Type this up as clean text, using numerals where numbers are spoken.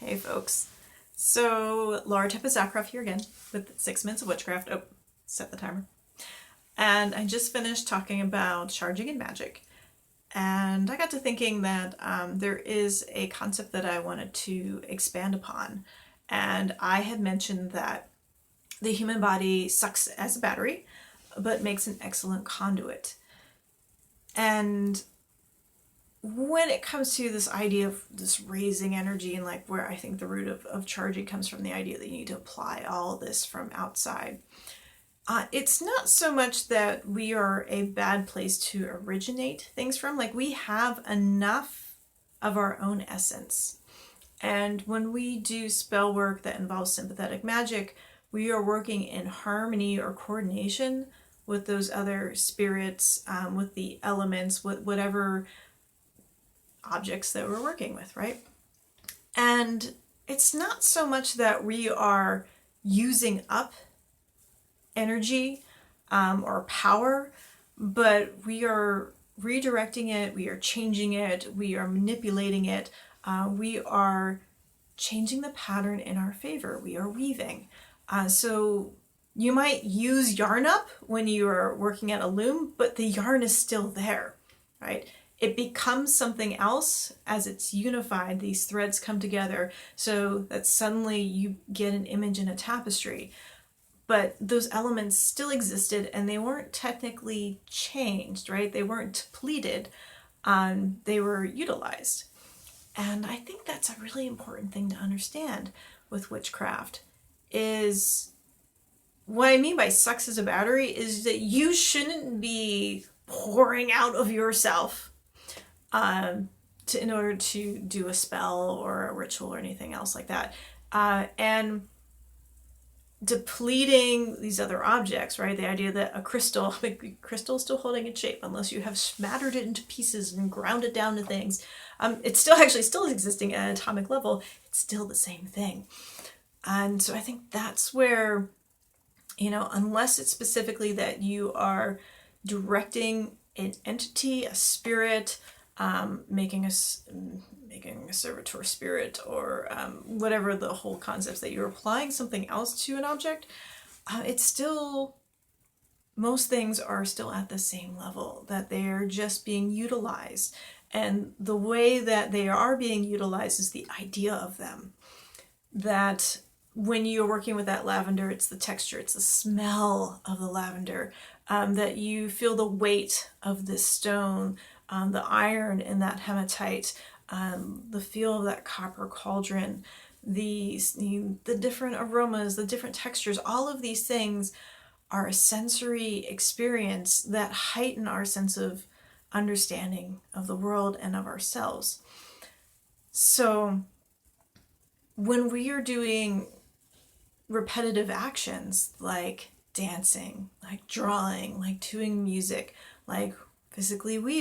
Hey folks. So Laura Tempest Zakroff here again with 6 Minutes of Witchcraft. Oh, set the timer. And I just finished talking about charging in magic. And I got to thinking that there is a concept that I wanted to expand upon. And I had mentioned that the human body sucks as a battery, but makes an excellent conduit. And when it comes to this idea of this raising energy and like where I think the root of charging comes from, the idea that you need to apply all this from outside, it's not so much that we are a bad place to originate things from. Like, we have enough of our own essence. And when we do spell work that involves sympathetic magic, we are working in harmony or coordination with those other spirits, with the elements, with whatever objects that we're working with, right? And it's not so much that we are using up energy or power, but we are redirecting it, we are changing it, we are manipulating it, we are changing the pattern in our favor, we are weaving. So you might use yarn up when you are working at a loom, but the yarn is still there, right? It becomes something else as it's unified. These threads come together so that suddenly you get an image in a tapestry. But those elements still existed and they weren't technically changed, right? They weren't depleted. They were utilized. And I think that's a really important thing to understand with witchcraft. Is what I mean by sucks as a battery is that you shouldn't be pouring out of yourself in order to do a spell or a ritual or anything else like that. And depleting these other objects, right? The idea that a crystal is still holding its shape unless you have smattered it into pieces and ground it down to things. It's still existing at an atomic level. It's still the same thing. And so I think that's where, unless it's specifically that you are directing an entity, a spirit, making a servitor spirit, or whatever the whole concepts that you're applying something else to an object, it's still, most things are still at the same level, that they are just being utilized. And the way that they are being utilized is the idea of them. That when you're working with that lavender, it's the texture, it's the smell of the lavender, that you feel the weight of this stone, the iron in that hematite, the feel of that copper cauldron, the different aromas, the different textures, all of these things are a sensory experience that heighten our sense of understanding of the world and of ourselves. So when we are doing repetitive actions like dancing, like drawing, like doing music, like physically weaving,